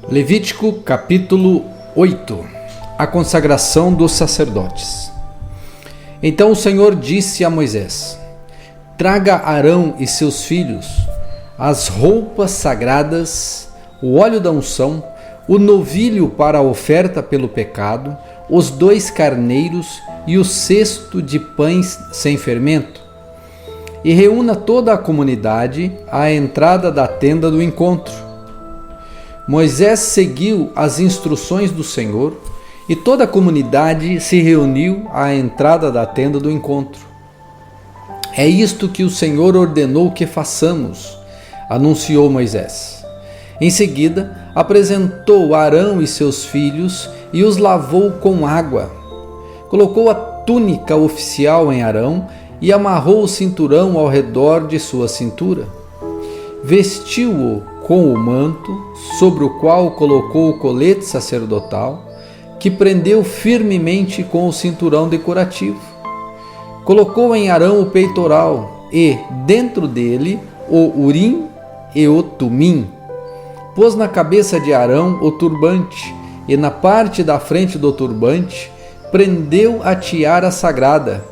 Levítico capítulo 8. A consagração dos sacerdotes. Então o Senhor disse a Moisés: traga Arão e seus filhos as roupas sagradas, o óleo da unção, o novilho para a oferta pelo pecado, os 2 carneiros e o cesto de pães sem fermento, e reúna toda a comunidade à entrada da tenda do encontro. Moisés seguiu as instruções do Senhor e toda a comunidade se reuniu à entrada da tenda do encontro. É isto que o Senhor ordenou que façamos, anunciou Moisés. Em seguida, apresentou Arão e seus filhos e os lavou com água. Colocou a túnica oficial em Arão e amarrou o cinturão ao redor de sua cintura. Vestiu-o com o manto, sobre o qual colocou o colete sacerdotal, que prendeu firmemente com o cinturão decorativo. Colocou em Arão o peitoral e, dentro dele, o Urim e o Tumim. Pôs na cabeça de Arão o turbante e, na parte da frente do turbante, prendeu a tiara sagrada,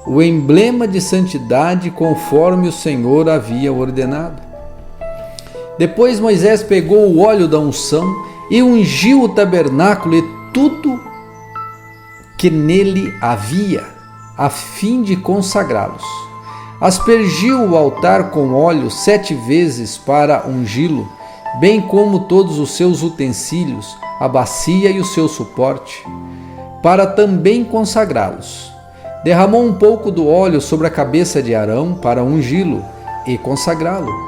o emblema de santidade conforme o Senhor havia ordenado. Depois Moisés pegou o óleo da unção e ungiu o tabernáculo e tudo que nele havia, a fim de consagrá-los. Aspergiu o altar com óleo 7 vezes para ungí-lo, bem como todos os seus utensílios, a bacia e o seu suporte, para também consagrá-los. Derramou um pouco do óleo sobre a cabeça de Arão para ungí-lo e consagrá-lo.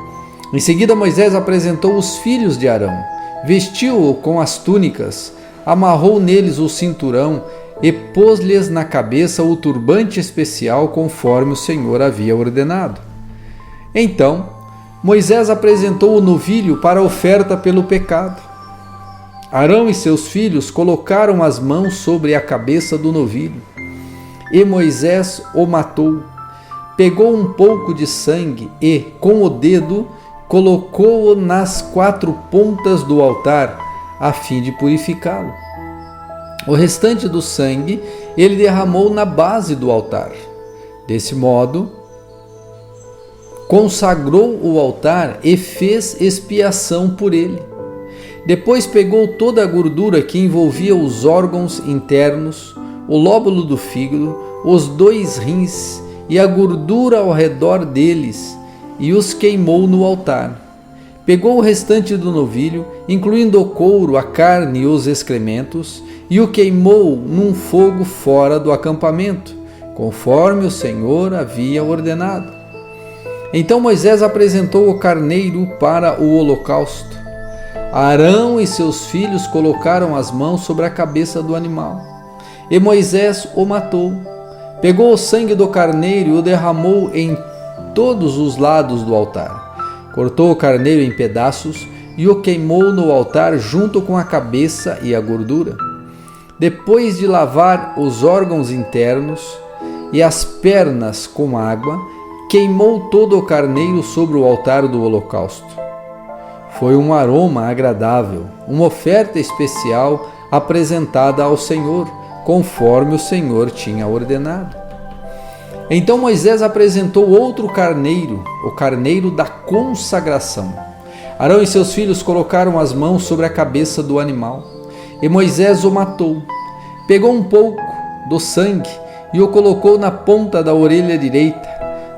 Em seguida Moisés apresentou os filhos de Arão, vestiu-o com as túnicas, amarrou neles o cinturão e pôs-lhes na cabeça o turbante especial conforme o Senhor havia ordenado. Então Moisés apresentou o novilho para a oferta pelo pecado. Arão e seus filhos colocaram as mãos sobre a cabeça do novilho, e Moisés o matou. Pegou um pouco de sangue e, com o dedo, colocou-o nas 4 pontas do altar, a fim de purificá-lo. O restante do sangue ele derramou na base do altar. Desse modo, consagrou o altar e fez expiação por ele. Depois pegou toda a gordura que envolvia os órgãos internos, o lóbulo do fígado, os 2 rins e a gordura ao redor deles, e os queimou no altar. Pegou o restante do novilho, incluindo o couro, a carne e os excrementos, e o queimou num fogo fora do acampamento, conforme o Senhor havia ordenado. Então Moisés apresentou o carneiro para o holocausto. Arão e seus filhos colocaram as mãos sobre a cabeça do animal, e Moisés o matou. Pegou o sangue do carneiro e o derramou em todos os lados do altar. Cortou o carneiro em pedaços e o queimou no altar junto com a cabeça e a gordura. Depois de lavar os órgãos internos e as pernas com água, queimou todo o carneiro sobre o altar do holocausto. Foi um aroma agradável, uma oferta especial apresentada ao Senhor, conforme o Senhor tinha ordenado. Então Moisés apresentou outro carneiro, o carneiro da consagração. Arão e seus filhos colocaram as mãos sobre a cabeça do animal, e Moisés o matou. Pegou um pouco do sangue e o colocou na ponta da orelha direita,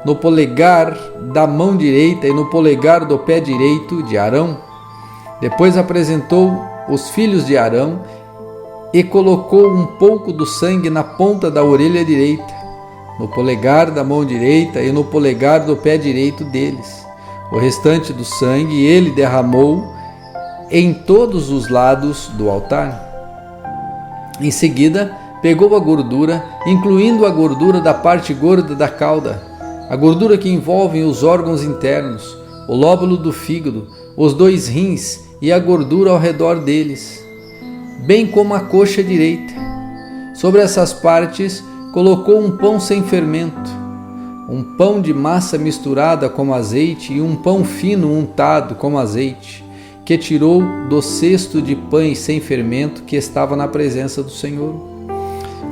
no polegar da mão direita e no polegar do pé direito de Arão. Depois apresentou os filhos de Arão e colocou um pouco do sangue na ponta da orelha direita, no polegar da mão direita e no polegar do pé direito deles. O restante do sangue ele derramou em todos os lados do altar. Em seguida, pegou a gordura, incluindo a gordura da parte gorda da cauda, a gordura que envolve os órgãos internos, o lóbulo do fígado, os 2 rins e a gordura ao redor deles, bem como a coxa direita. Sobre essas partes, colocou um pão sem fermento, um pão de massa misturada com azeite e um pão fino untado com azeite, que tirou do cesto de pães sem fermento que estava na presença do Senhor.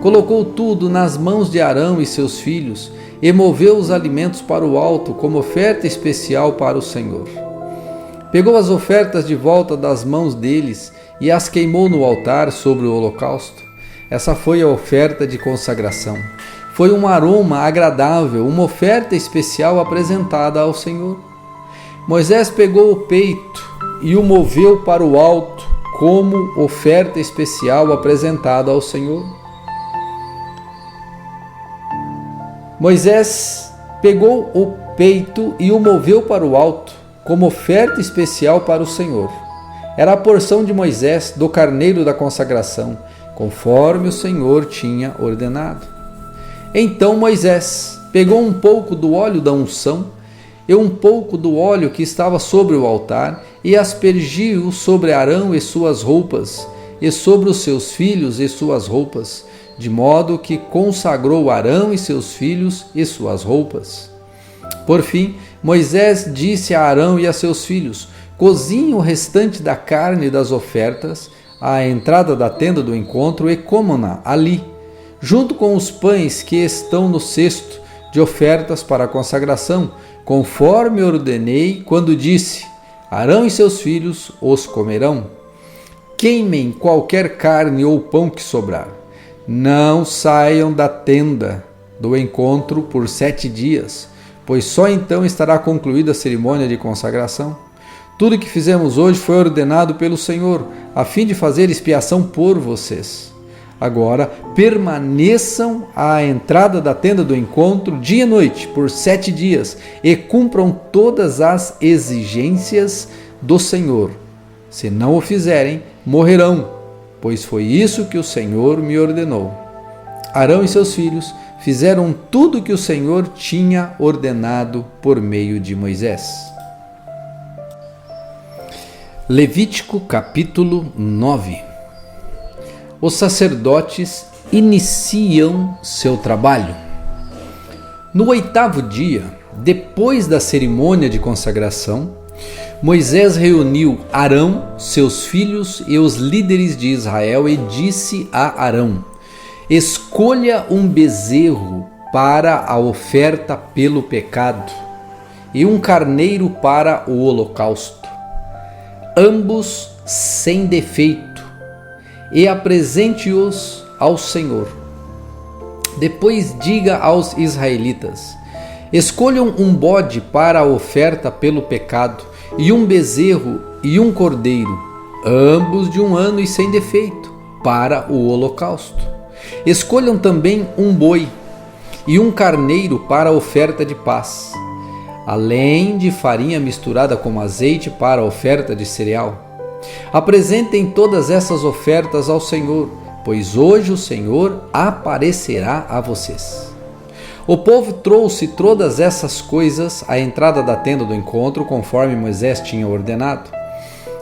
Colocou tudo nas mãos de Arão e seus filhos e moveu os alimentos para o alto como oferta especial para o Senhor. Pegou as ofertas de volta das mãos deles e as queimou no altar sobre o holocausto. Essa foi a oferta de consagração. Foi um aroma agradável, uma oferta especial apresentada ao Senhor. Moisés pegou o peito e o moveu para o alto como oferta especial apresentada ao Senhor. Moisés pegou o peito e o moveu para o alto como oferta especial para o Senhor. Era a porção de Moisés do carneiro da consagração, conforme o Senhor tinha ordenado. Então Moisés pegou um pouco do óleo da unção e um pouco do óleo que estava sobre o altar e aspergiu sobre Arão e suas roupas, e sobre os seus filhos e suas roupas, de modo que consagrou Arão e seus filhos e suas roupas. Por fim, Moisés disse a Arão e a seus filhos: cozinhem o restante da carne das ofertas à entrada da tenda do encontro e comam-na ali, junto com os pães que estão no cesto de ofertas para a consagração, conforme ordenei quando disse: Arão e seus filhos os comerão. Queimem qualquer carne ou pão que sobrar. Não saiam da tenda do encontro por 7 dias, pois só então estará concluída a cerimônia de consagração. Tudo que fizemos hoje foi ordenado pelo Senhor, a fim de fazer expiação por vocês. Agora, permaneçam à entrada da tenda do encontro dia e noite por 7 dias e cumpram todas as exigências do Senhor. Se não o fizerem, morrerão, pois foi isso que o Senhor me ordenou. Arão e seus filhos fizeram tudo o que o Senhor tinha ordenado por meio de Moisés. Levítico capítulo 9. Os sacerdotes iniciam seu trabalho. No 8º dia, depois da cerimônia de consagração, Moisés reuniu Arão, seus filhos e os líderes de Israel e disse a Arão: escolha um bezerro para a oferta pelo pecado e um carneiro para o holocausto, ambos sem defeito, e apresente-os ao Senhor. Depois diga aos israelitas: escolham um bode para a oferta pelo pecado, e um bezerro e um cordeiro, ambos de 1 ano e sem defeito, para o holocausto. Escolham também um boi e um carneiro para a oferta de paz, além de farinha misturada com azeite para a oferta de cereal. Apresentem todas essas ofertas ao Senhor, pois hoje o Senhor aparecerá a vocês. O povo trouxe todas essas coisas à entrada da tenda do encontro, conforme Moisés tinha ordenado.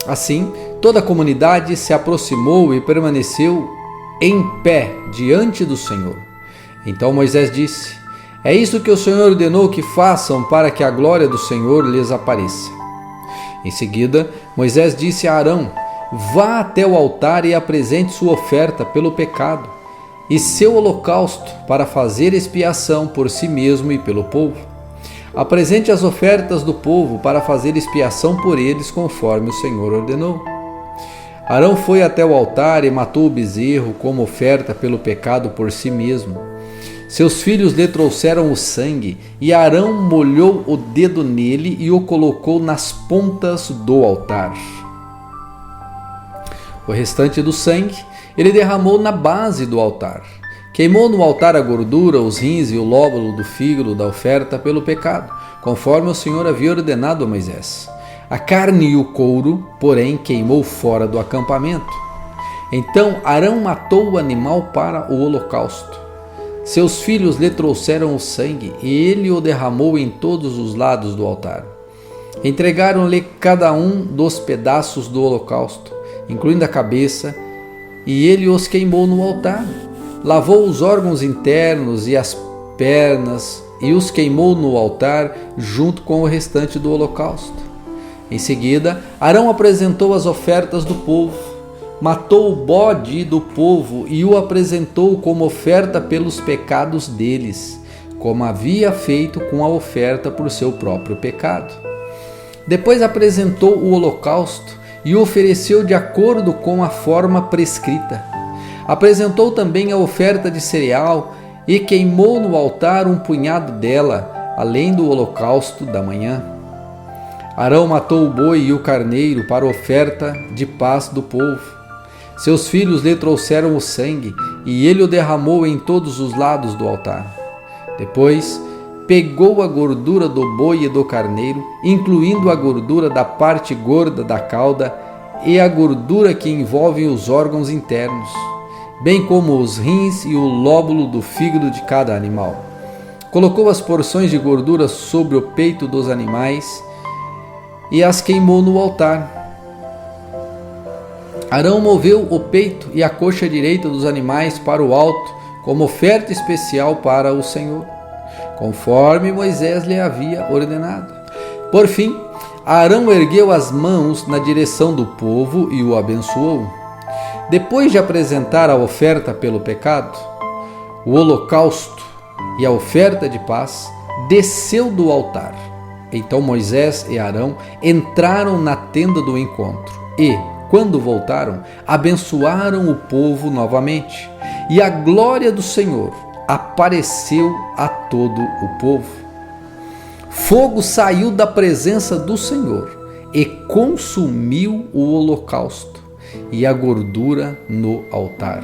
Assim, toda a comunidade se aproximou e permaneceu em pé diante do Senhor. Então Moisés disse: é isso que o Senhor ordenou que façam para que a glória do Senhor lhes apareça. Em seguida, Moisés disse a Arão: vá até o altar e apresente sua oferta pelo pecado e seu holocausto para fazer expiação por si mesmo e pelo povo. Apresente as ofertas do povo para fazer expiação por eles, conforme o Senhor ordenou. Arão foi até o altar e matou o bezerro como oferta pelo pecado por si mesmo. Seus filhos lhe trouxeram o sangue, e Arão molhou o dedo nele e o colocou nas pontas do altar. O restante do sangue ele derramou na base do altar. Queimou no altar a gordura, os rins e o lóbulo do fígado da oferta pelo pecado, conforme o Senhor havia ordenado a Moisés. A carne e o couro, porém, queimou fora do acampamento. Então Arão matou o animal para o holocausto. Seus filhos lhe trouxeram o sangue e ele o derramou em todos os lados do altar. Entregaram-lhe cada um dos pedaços do holocausto, incluindo a cabeça, e ele os queimou no altar. Lavou os órgãos internos e as pernas e os queimou no altar junto com o restante do holocausto. Em seguida, Arão apresentou as ofertas do povo, matou o bode do povo e o apresentou como oferta pelos pecados deles, como havia feito com a oferta por seu próprio pecado. Depois apresentou o holocausto e o ofereceu de acordo com a forma prescrita. Apresentou também a oferta de cereal e queimou no altar um punhado dela, além do holocausto da manhã. Arão matou o boi e o carneiro para oferta de paz do povo. Seus filhos lhe trouxeram o sangue e ele o derramou em todos os lados do altar. Depois, pegou a gordura do boi e do carneiro, incluindo a gordura da parte gorda da cauda e a gordura que envolve os órgãos internos, bem como os rins e o lóbulo do fígado de cada animal. Colocou as porções de gordura sobre o peito dos animais e as queimou no altar. Arão moveu o peito e a coxa direita dos animais para o alto, como oferta especial para o Senhor, conforme Moisés lhe havia ordenado. Por fim, Arão ergueu as mãos na direção do povo e o abençoou. Depois de apresentar a oferta pelo pecado, o holocausto e a oferta de paz, desceu do altar. Então Moisés e Arão entraram na tenda do encontro e, quando voltaram, abençoaram o povo novamente. E a glória do Senhor apareceu a todo o povo. Fogo saiu da presença do Senhor e consumiu o holocausto e a gordura no altar.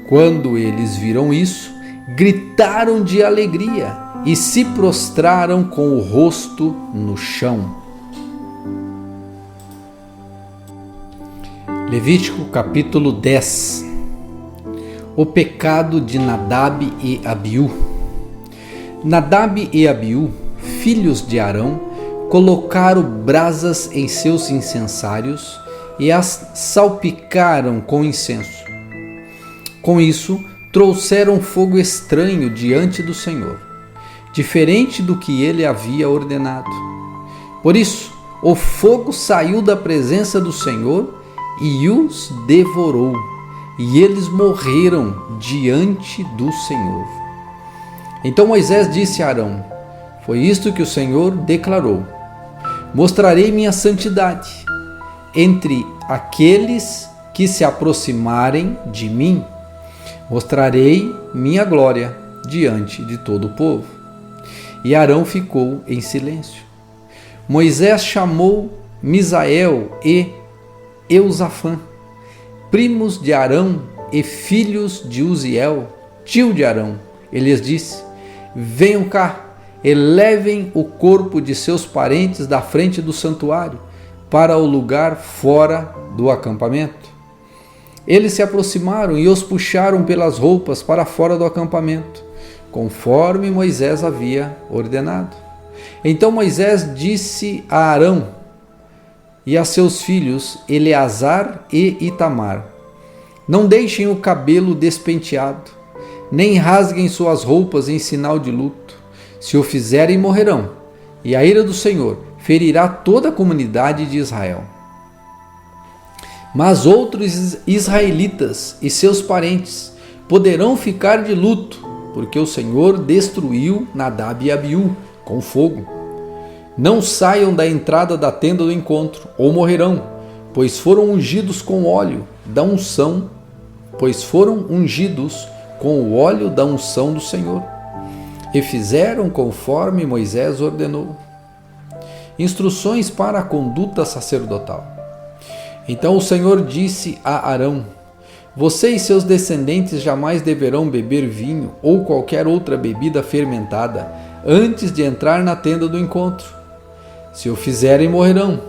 Quando eles viram isso, gritaram de alegria e se prostraram com o rosto no chão. Levítico capítulo 10. O pecado de Nadab e Abiú. Nadab e Abiú, filhos de Arão, colocaram brasas em seus incensários e as salpicaram com incenso. Com isso, trouxeram fogo estranho diante do Senhor, diferente do que ele havia ordenado. Por isso, o fogo saiu da presença do Senhor e os devorou, e eles morreram diante do Senhor. Então Moisés disse a Arão: foi isto que o Senhor declarou: mostrarei minha santidade entre aqueles que se aproximarem de mim. Mostrarei minha glória diante de todo o povo. E Arão ficou em silêncio. Moisés chamou Misael e Eusafã, primos de Arão e filhos de Uziel, tio de Arão. Ele lhes disse: venham cá e levem o corpo de seus parentes da frente do santuário para o lugar fora do acampamento. Eles se aproximaram e os puxaram pelas roupas para fora do acampamento, conforme Moisés havia ordenado. Então Moisés disse a Arão e a seus filhos Eleazar e Itamar: não deixem o cabelo despenteado, nem rasguem suas roupas em sinal de luto. Se o fizerem, morrerão, e a ira do Senhor ferirá toda a comunidade de Israel. Mas outros israelitas e seus parentes poderão ficar de luto, porque o Senhor destruiu Nadab e Abiú com fogo. Não saiam da entrada da tenda do encontro, ou morrerão, pois foram ungidos com óleo da unção, com o óleo da unção do Senhor. E fizeram conforme Moisés ordenou. Instruções para a conduta sacerdotal. Então o Senhor disse a Arão: você e seus descendentes jamais deverão beber vinho ou qualquer outra bebida fermentada antes de entrar na tenda do encontro. Se o fizerem, morrerão.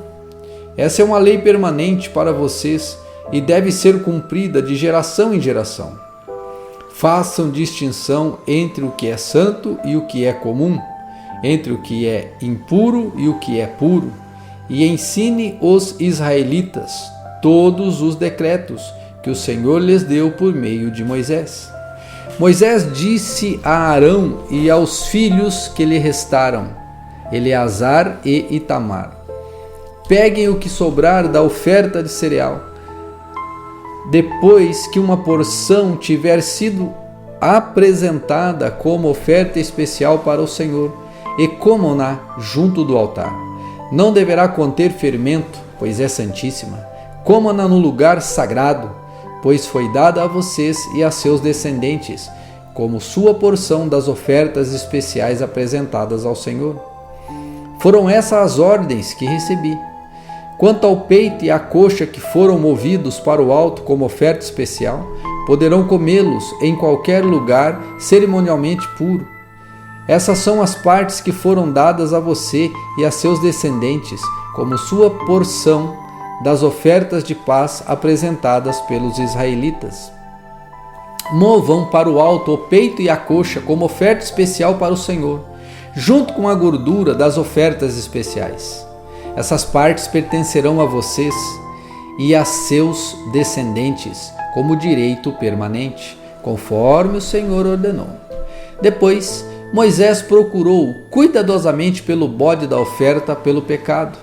Essa é uma lei permanente para vocês e deve ser cumprida de geração em geração. Façam distinção entre o que é santo e o que é comum, entre o que é impuro e o que é puro, e ensine os israelitas todos os decretos que o Senhor lhes deu por meio de Moisés. Moisés disse a Arão e aos filhos que lhe restaram, Eleazar e Itamar: peguem o que sobrar da oferta de cereal. Depois que uma porção tiver sido apresentada como oferta especial para o Senhor, e comam-na junto do altar. Não deverá conter fermento, pois é santíssima. Comam-na no lugar sagrado, pois foi dada a vocês e a seus descendentes, como sua porção das ofertas especiais apresentadas ao Senhor. Foram essas as ordens que recebi. Quanto ao peito e à coxa que foram movidos para o alto como oferta especial, poderão comê-los em qualquer lugar cerimonialmente puro. Essas são as partes que foram dadas a você e a seus descendentes, como sua porção das ofertas de paz apresentadas pelos israelitas. Movam para o alto o peito e a coxa como oferta especial para o Senhor, junto com a gordura das ofertas especiais. Essas partes pertencerão a vocês e a seus descendentes como direito permanente, conforme o Senhor ordenou. Depois, Moisés procurou cuidadosamente pelo bode da oferta pelo pecado.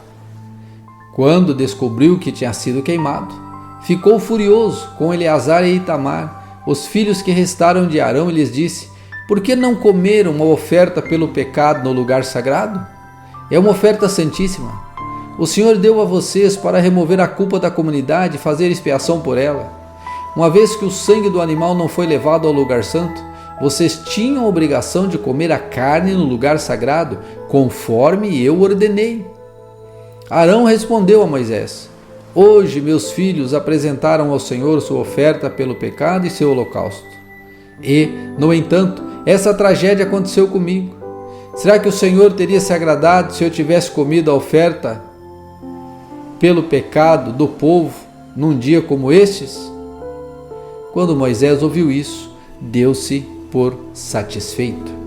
Quando descobriu que tinha sido queimado, ficou furioso com Eleazar e Itamar, os filhos que restaram de Arão, e lhes disse: por que não comeram a oferta pelo pecado no lugar sagrado? É uma oferta santíssima. O Senhor deu a vocês para remover a culpa da comunidade e fazer expiação por ela. Uma vez que o sangue do animal não foi levado ao lugar santo, vocês tinham a obrigação de comer a carne no lugar sagrado, conforme eu ordenei. Arão respondeu a Moisés: hoje meus filhos apresentaram ao Senhor sua oferta pelo pecado e seu holocausto. E, no entanto, essa tragédia aconteceu comigo. Será que o Senhor teria se agradado se eu tivesse comido a oferta pelo pecado do povo num dia como estes? Quando Moisés ouviu isso, deu-se por satisfeito.